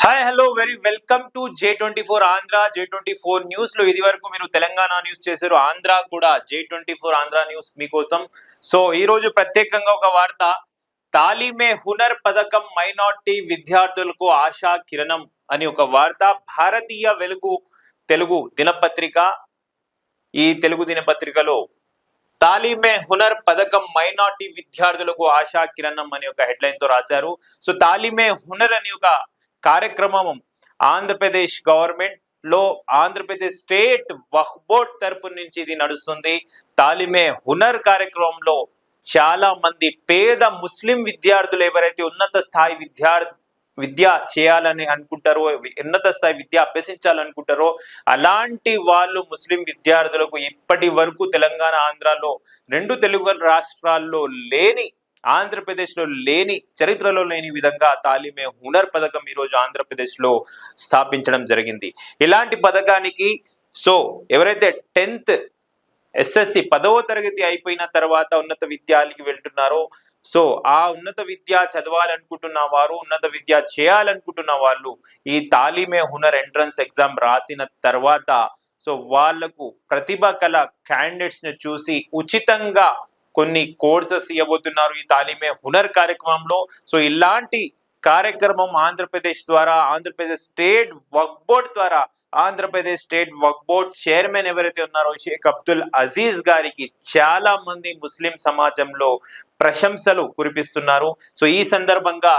Hi hello very welcome to J24 Andhra. J24 news లో ఇది వరకు మీరు తెలంగాణ న్యూస్ చేశారు, ఆంధ్ర కూడా J24 ఆంధ్ర న్యూస్ మీకోసం. సో ఈ రోజు ప్రత్యేకంగా ఒక వార్త, తాలీమే హునర్ పథకం మైనార్టీ విద్యార్థులకు ఆశా కిరణం అని ఒక వార్త. భారతీయ వెలుగు తెలుగు దినపత్రిక, ఈ తెలుగు దినపత్రికలో తాలీమే హునర్ పథకం మైనార్టీ విద్యార్థులకు ఆశా కిరణం అని ఒక హెడ్లైన్ తో రాశారు. సో తాలీమే హునర్ అని ఒక కార్యక్రమం ఆంధ్రప్రదేశ్ గవర్నమెంట్ లో ఆంధ్రప్రదేశ్ స్టేట్ వక్ఫ్ బోర్డ్ తరపు నుంచి ఇది నడుస్తుంది. తాలిమే హునర్ కార్యక్రమంలో చాలా మంది పేద ముస్లిం విద్యార్థులు ఎవరైతే ఉన్నత స్థాయి విద్య చేయాలని అనుకుంటారో, ఉన్నత స్థాయి విద్య అభ్యసించాలనుకుంటారో అలాంటి వాళ్ళు ముస్లిం విద్యార్థులకు ఇప్పటి వరకు తెలంగాణ ఆంధ్రాలో రెండు తెలుగు రాష్ట్రాల్లో లేని, ఆంధ్రప్రదేశ్ లో లేని, చరిత్రలో లేని విధంగా తాలిమే హునర్ పథకం ఈ రోజు ఆంధ్రప్రదేశ్ లో స్థాపించడం జరిగింది. ఇలాంటి పథకానికి సో ఎవరైతే 10th SSC 10వ తరగతి అయిపోయిన తర్వాత ఉన్నత విద్యాలకి వెళ్తున్నారో, సో ఆ ఉన్నత విద్య చదవాలనుకుంటున్న వారు, ఉన్నత విద్య చేయాలనుకుంటున్న వాళ్ళు ఈ తాలిమే హునర్ ఎంట్రన్స్ ఎగ్జామ్ రాసిన తర్వాత సో వాళ్లకు ప్రతిభ కల క్యాండిడేట్స్ ని చూసి ఉచితంగా కొన్ని కోర్సెస్ ఇవ్వబోతున్నారు ఈ తాలిమే హునర్ కార్యక్రమంలో. సో ఇలాంటి కార్యక్రమం ఆంధ్రప్రదేశ్ ద్వారా, ఆంధ్రప్రదేశ్ స్టేట్ వక్ఫ్ బోర్డ్ ద్వారా, ఆంధ్రప్రదేశ్ స్టేట్ వక్ఫ్ బోర్డ్ చైర్మన్ ఎవరైతే ఉన్నారో షేక్ అబ్దుల్ అజీజ్ గారికి చాలా మంది ముస్లిం సమాజంలో ప్రశంసలు కురిపిస్తున్నారు. సో ఈ సందర్భంగా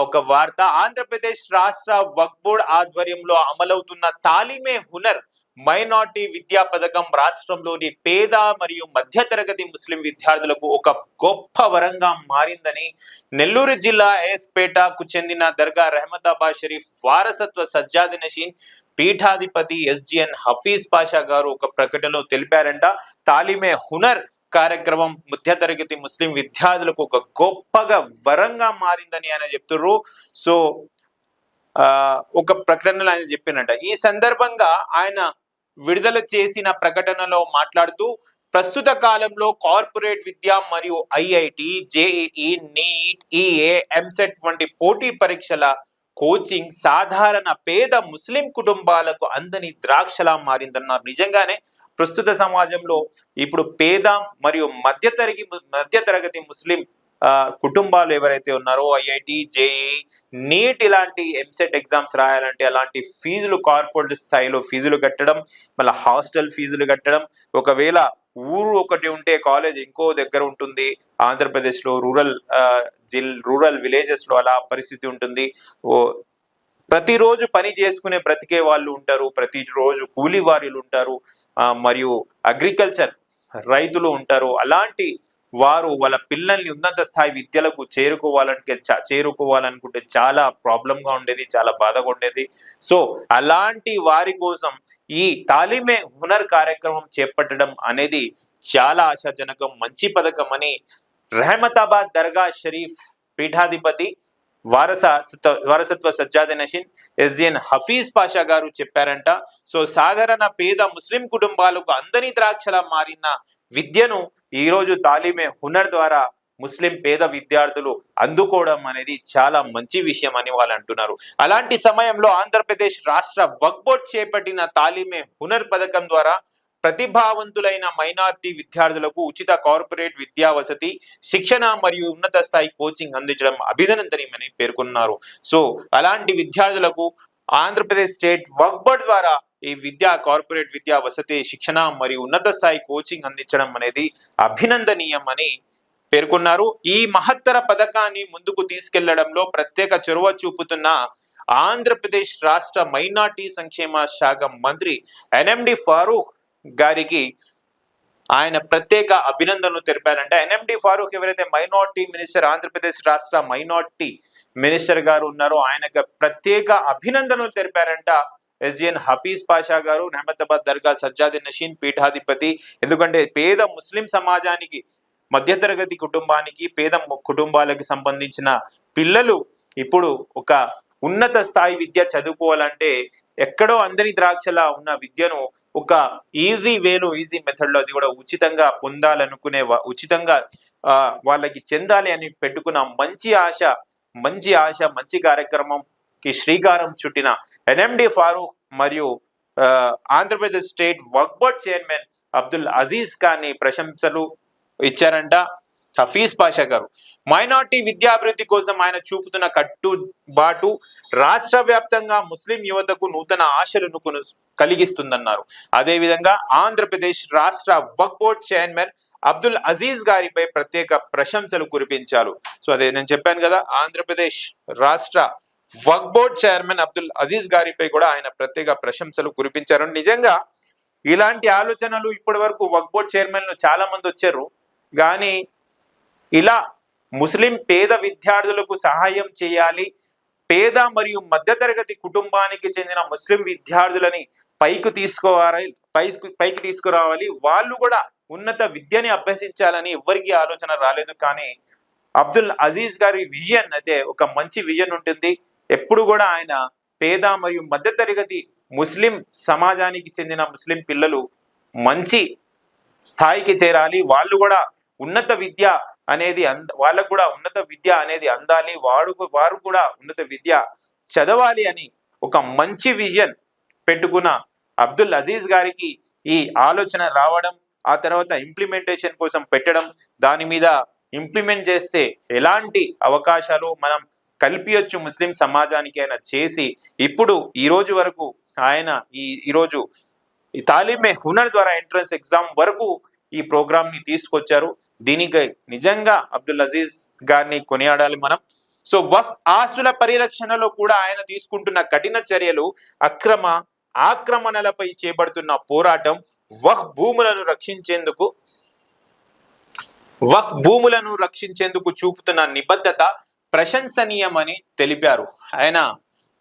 ఒక వార్త, ఆంధ్రప్రదేశ్ రాష్ట్ర వక్ఫ్ బోర్డ్ ఆధ్వర్యంలో అమలవుతున్న తాలిమే హునర్ మైనార్టీ విద్యా పథకం రాష్ట్రంలోని పేద మరియు మధ్యతరగతి ముస్లిం విద్యార్థులకు ఒక గొప్ప వరంగా మారిందని నెల్లూరు జిల్లా ఏఎస్పేటకు చెందిన దర్గా రెహమతాబాద్ షరీఫ్ వారసత్వ సజ్జాది నషీన్ పీఠాధిపతి SGN హఫీజ్ పాషా గారు ఒక ప్రకటనలో తెలిపారంట. తాలిమే హునర్ కార్యక్రమం మధ్యతరగతి ముస్లిం విద్యార్థులకు ఒక గొప్పగా వరంగా మారిందని ఆయన చెప్తున్నారు. సో ఒక ప్రకటనలో ఆయన చెప్పినట్ట. ఈ సందర్భంగా ఆయన విడుదల చేసిన ప్రకటనలో మాట్లాడుతూ, ప్రస్తుత కాలంలో కార్పొరేట్ విద్య మరియు IIT, JEE, NEET, EA, MSET వంటి పోటీ పరీక్షల కోచింగ్ సాధారణ పేద ముస్లిం కుటుంబాలకు అందని ద్రాక్షలా మారిందన్నారు. నిజంగానే ప్రస్తుత సమాజంలో ఇప్పుడు పేద మరియు మధ్యతరగతి ముస్లిం కుటుంబాలు ఎవరైతే ఉన్నారో IIT, JEE, NEET ఇలాంటి MSET ఎగ్జామ్స్ రాయాలంటే అలాంటి ఫీజులు, కార్పొరేట్ స్థాయిలో ఫీజులు కట్టడం, మళ్ళీ హాస్టల్ ఫీజులు కట్టడం, ఒకవేళ ఊరు ఒకటి ఉంటే కాలేజ్ ఇంకో దగ్గర ఉంటుంది. ఆంధ్రప్రదేశ్ లో రూరల్ విలేజెస్ లో అలా పరిస్థితి ఉంటుంది. ప్రతిరోజు పని చేసుకునే బ్రతికే వాళ్ళు ఉంటారు, ప్రతిరోజు కూలీ వారీలు ఉంటారు, మరియు అగ్రికల్చర్ రైతులు ఉంటారు. అలాంటి వారు వాళ్ళ పిల్లల్ని ఉన్నత స్థాయి విద్యలకు చేరుకోవాలనుకుంటే చాలా ప్రాబ్లంగా ఉండేది, చాలా బాధగా ఉండేది. సో అలాంటి వారి కోసం ఈ తాలిమే హునర్ కార్యక్రమం చేపట్టడం అనేది చాలా ఆశాజనకం, మంచి పథకం అని రెహమతాబాద్ దర్గా షరీఫ్ పీఠాధిపతి వారసత్వ సజ్జాది నషీన్ SGN హఫీజ్ పాషా గారు చెప్పారంట. సో సాధారణ పేద ముస్లిం కుటుంబాలకు అందని ద్రాక్షలా మారిన విద్యను ఈ రోజు తాలిమే హునర్ ద్వారా ముస్లిం పేద విద్యార్థులు అందుకోవడం అనేది చాలా మంచి విషయం అని వాళ్ళు అంటున్నారు. అలాంటి సమయంలో ఆంధ్రప్రదేశ్ రాష్ట్ర వక్ఫ్ బోర్డ్ చేపట్టిన తాలిమే హునర్ పథకం ద్వారా ప్రతిభావంతులైన మైనారిటీ విద్యార్థులకు ఉచిత కార్పొరేట్ విద్యా వసతి, శిక్షణ మరియు ఉన్నత స్థాయి కోచింగ్ అందించడం అభినందనీయమని పేర్కొన్నారు. సో అలాంటి విద్యార్థులకు ఆంధ్రప్రదేశ్ స్టేట్ వక్ఫ్ బోర్డ్ ద్వారా ఈ కార్పొరేట్ విద్యా వసతి, శిక్షణ మరియు ఉన్నత స్థాయి కోచింగ్ అందించడం అనేది అభినందనీయం అని పేర్కొన్నారు. ఈ మహత్తర పథకాన్ని ముందుకు తీసుకెళ్లడంలో ప్రత్యేక చొరవ చూపుతున్న ఆంధ్రప్రదేశ్ రాష్ట్ర మైనార్టీ సంక్షేమ శాఖ మంత్రి NMD ఫారూక్ గారికి ఆయన ప్రత్యేక అభినందనలు తెలిపారంటే. NMD ఫారూక్ ఎవరైతే మైనార్టీ మినిస్టర్, ఆంధ్రప్రదేశ్ రాష్ట్ర మైనార్టీ మినిస్టర్ గారు ఉన్నారో ఆయనకు ప్రత్యేక అభినందనలు తెలిపారంట SGN హఫీజ్ పాషా గారు, రెహమతాబాద్ దర్గా సజ్జాది నషీన్ పీఠాధిపతి. ఎందుకంటే పేద ముస్లిం సమాజానికి, మధ్యతరగతి కుటుంబానికి, పేద కుటుంబాలకు సంబంధించిన పిల్లలు ఇప్పుడు ఒక ఉన్నత స్థాయి విద్య చదువుకోవాలంటే ఎక్కడో అందరి ద్రాక్షలా ఉన్న విద్యను ఒక ఈజీ మెథడ్ లో, అది కూడా ఉచితంగా పొందాలనుకునే, ఉచితంగా వాళ్ళకి చెందాలి అని పెట్టుకున్న మంచి ఆశ, మంచి కార్యక్రమం కి శ్రీకారం చుట్టిన ఎన్ఎండి ఫారూక్ మరియు ఆంధ్రప్రదేశ్ స్టేట్ వక్ఫ్ బోర్డ్ చైర్మన్ అబ్దుల్ అజీజ్ ఖాన్ ప్రశంసలు ఇచ్చారంట హఫీజ్ పాషా గారు. మైనార్టీ విద్యాభివృద్ధి కోసం ఆయన చూపుతున్న కట్టుబాటు రాష్ట్ర వ్యాప్తంగా ముస్లిం యువతకు నూతన ఆశలను కలిగిస్తుందన్నారు. అదేవిధంగా ఆంధ్రప్రదేశ్ రాష్ట్ర వక్ఫ్ బోర్డ్ చైర్మన్ అబ్దుల్ అజీజ్ గారిపై ప్రత్యేక ప్రశంసలు కురిపించారు. సో అదే నేను చెప్పాను కదా, ఆంధ్రప్రదేశ్ రాష్ట్ర వక్ఫ్ బోర్డ్ చైర్మన్ అబ్దుల్ అజీజ్ గారిపై కూడా ఆయన ప్రత్యేక ప్రశంసలు కురిపించారు. నిజంగా ఇలాంటి ఆలోచనలు ఇప్పటి వరకు వక్ఫ్ బోర్డ్ చైర్మన్లు చాలా మంది వచ్చారు, కానీ ఇలా ముస్లిం పేద విద్యార్థులకు సహాయం చేయాలి, పేద మరియు మధ్యతరగతి కుటుంబానికి చెందిన ముస్లిం విద్యార్థులని పైకి తీసుకురావాలి, వాళ్ళు కూడా ఉన్నత విద్యని అభ్యసించాలని ఎవరికి ఆలోచన రాలేదు. కానీ అబ్దుల్ అజీజ్ గారి విజన్ అయితే ఒక మంచి విజన్ ఉంటుంది. ఎప్పుడు కూడా ఆయన పేద మరియు మధ్యతరగతి ముస్లిం సమాజానికి చెందిన ముస్లిం పిల్లలు మంచి స్థాయికి చేరాలి, వాళ్ళు కూడా ఉన్నత విద్య అనేది వాళ్ళకు కూడా ఉన్నత విద్య అనేది అందాలి, వారు కూడా ఉన్నత విద్య చదవాలి అని ఒక మంచి విజన్ పెట్టుకున్న అబ్దుల్ అజీజ్ గారికి ఈ ఆలోచన రావడం, ఆ తర్వాత ఇంప్లిమెంటేషన్ కోసం పెట్టడం, దాని మీద ఇంప్లిమెంట్ చేస్తే ఎలాంటి అవకాశాలు మనం కల్పించచ్చు ముస్లిం సమాజానికి ఆయన చేసి, ఇప్పుడు ఈ రోజు వరకు ఆయన ఈరోజు ఈ తాలీమే హునర్ ద్వారా ఎంట్రన్స్ ఎగ్జామ్ వరకు ఈ ప్రోగ్రామ్ ని తీసుకొచ్చారు. దీనికి నిజంగా అబ్దుల్ అజీజ్ గారిని కొనియాడాలి మనం. సో వక్ఫ్ ఆస్తుల పరిరక్షణలో కూడా ఆయన తీసుకుంటున్న కఠిన చర్యలు, ఆక్రమణలపై చేపడుతున్న పోరాటం, వక్ఫ్ భూములను రక్షించేందుకు చూపుతున్న నిబద్ధత ప్రశంసనీయమని తెలిపారు ఆయన.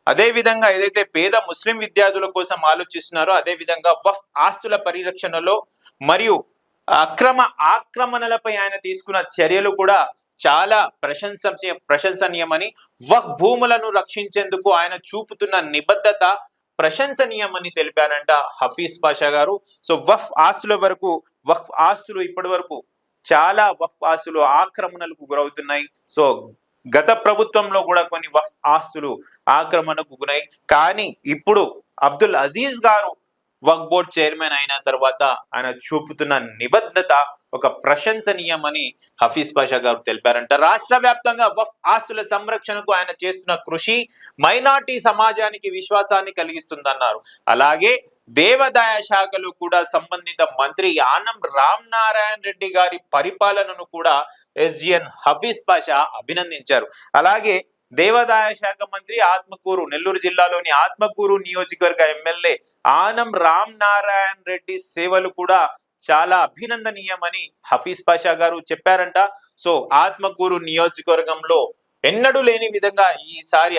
అదే విధంగా ఏదైతే పేద ముస్లిం విద్యార్థుల కోసం ఆలోచిస్తున్నారో, అదే విధంగా వక్ఫ్ ఆస్తుల పరిరక్షణలో మరియు ఆక్రమణలపై ఆయన తీసుకున్న చర్యలు కూడా చాలా ప్రశంసనీయమని, వక్ఫ్ భూములను రక్షించేందుకు ఆయన చూపుతున్న నిబద్ధత ప్రశంసనీయమని తెలిపారంట హఫీజ్ పాషా గారు. సో వక్ఫ్ ఆస్తులు ఇప్పటి వరకు చాలా వక్ఫ్ ఆస్తులు ఆక్రమణలకు గురవుతున్నాయి. సో గత ప్రభుత్వంలో కూడా కొన్ని వక్ఫ్ ఆస్తులు ఆక్రమణకు గురై, కానీ ఇప్పుడు అబ్దుల్ అజీజ్ గారు వక్ఫ్ బోర్డ్ చైర్మన్ అయిన తర్వాత ఆయన చూపుతున్న నిబద్ధత ఒక ప్రశంసనీయమని హఫీజ్ పాషా గారు తెలిపారంట. రాష్ట్ర వ్యాప్తంగా వక్ఫ్ ఆస్తుల సంరక్షణకు ఆయన చేస్తున్న కృషి మైనార్టీ సమాజానికి విశ్వాసాన్ని కలిగిస్తుందన్నారు. అలాగే దేవాదాయ శాఖలో కూడా సంబంధిత మంత్రి ఆనం రామ్ నారాయణ రెడ్డి గారి పరిపాలనను కూడా ఎస్జిఎన్ హఫీజ్ పాషా అభినందించారు. అలాగే దేవాదాయ శాఖ మంత్రి నెల్లూరు జిల్లాలోని ఆత్మకూరు నియోజకవర్గ ఎమ్మెల్యే ఆనం రామ్ నారాయణ రెడ్డి సేవలు కూడా చాలా అభినందనీయమని హఫీజ్ పాషా గారు చెప్పారంట. సో ఆత్మకూరు నియోజకవర్గంలో ఎన్నడూ లేని విధంగా ఈసారి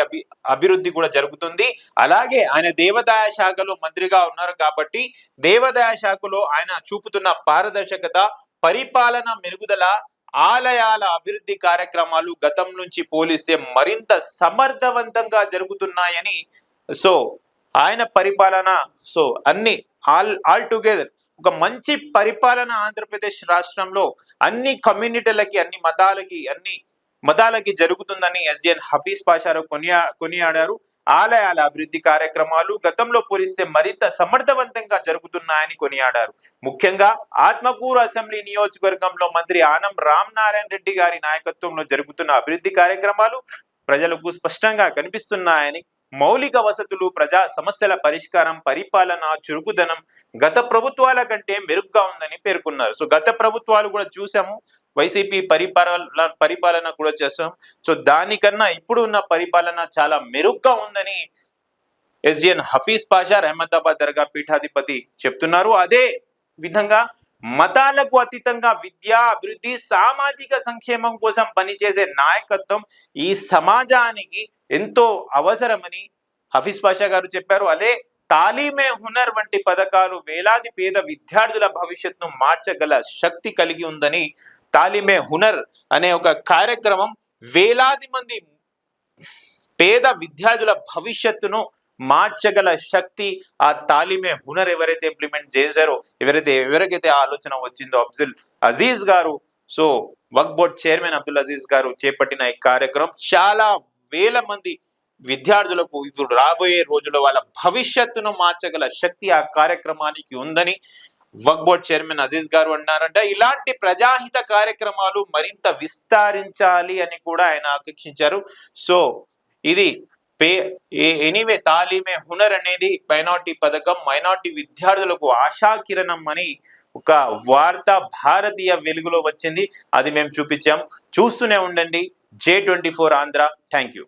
అభివృద్ధి కూడా జరుగుతుంది. అలాగే ఆయన దేవాదాయ శాఖలో మంత్రిగా ఉన్నారు కాబట్టి దేవాదాయ శాఖలో ఆయన చూపుతున్న పారదర్శకత, పరిపాలన మెరుగుదల, ఆలయాల అభివృద్ధి కార్యక్రమాలు గతం నుంచి పోలిస్తే మరింత సమర్థవంతంగా జరుగుతున్నాయని, సో ఆయన పరిపాలన అన్ని ఆల్ టుగెదర్ ఒక మంచి పరిపాలన ఆంధ్రప్రదేశ్ రాష్ట్రంలో అన్ని కమ్యూనిటీలకి, అన్ని మతాలకి జరుగుతుందని ఎస్జిఎన్ హఫీజ్ పాషా కొనియాడారు. ఆలయాల అభివృద్ధి కార్యక్రమాలు గతంలో పోలిస్తే మరింత సమర్థవంతంగా జరుగుతున్నాయని కొనియాడారు. ముఖ్యంగా ఆత్మకూరు అసెంబ్లీ నియోజకవర్గంలో మంత్రి ఆనం రామ్ నారాయణ రెడ్డి గారి నాయకత్వంలో జరుగుతున్న అభివృద్ధి కార్యక్రమాలు ప్రజలకు స్పష్టంగా కనిపిస్తున్నాయని, మౌలిక వసతులు, ప్రజా సమస్యల పరిష్కారం, పరిపాలన చురుకుదనం గత ప్రభుత్వాల కంటే మెరుగ్గా ఉందని పేర్కొన్నారు. సో గత ప్రభుత్వాలు కూడా చూసాము, వైసీపీ పరిపాలన కూడా చేస్తాం. సో దానికన్నా ఇప్పుడు ఉన్న పరిపాలన చాలా మెరుగ్గా ఉందని ఎస్జిఎన్ హఫీజ్ పాషా రహమతాబాద్ దర్గా పీఠాధిపతి చెప్తున్నారు. అదే విధంగా మతాలకు అతీతంగా విద్యా అభివృద్ధి, సామాజిక సంక్షేమం కోసం పనిచేసే నాయకత్వం ఈ సమాజానికి ఎంతో అవసరమని హఫీజ్ పాషా గారు చెప్పారు. అదే తాలీమే హునర్ వంటి పథకాలు వేలాది పేద విద్యార్థుల భవిష్యత్తును మార్చగల శక్తి కలిగి ఉందని, తాలీమే హునర్ అనే ఒక కార్యక్రమం వేలాది మంది పేద విద్యార్థుల భవిష్యత్తును మార్చగల శక్తి ఆ తాలీమే హునర్ ఎవరైతే ఇంప్లిమెంట్ చేశారో, ఎవరికైతే ఆలోచన వచ్చిందో అబ్దుల్ అజీజ్ గారు, సో వక్ఫ్ బోర్డ్ చైర్మన్ అబ్దుల్ అజీజ్ గారు చేపట్టిన ఈ కార్యక్రమం చాలా వేల మంది విద్యార్థులకు ఇప్పుడు రాబోయే రోజుల్లో వాళ్ళ భవిష్యత్తును మార్చగల శక్తి ఆ కార్యక్రమానికి ఉందని వక్ఫ్ బోర్డ్ చైర్మన్ అజీజ్ గారు అన్నారంట. ఇలాంటి ప్రజాహిత కార్యక్రమాలు మరింత విస్తరించాలి అని కూడా ఆయన ఆకాంక్షించారు. సో ఇది ఎనీవే తాలీమే హునర్ అనేది మైనార్టీ పథకం మైనార్టీ విద్యార్థులకు ఆశాకిరణం అని ఒక వార్త భారతీయ వెలుగులో వచ్చింది. అది మేము చూపించాం. చూస్తూనే ఉండండి J24 ఆంధ్ర. Thank you.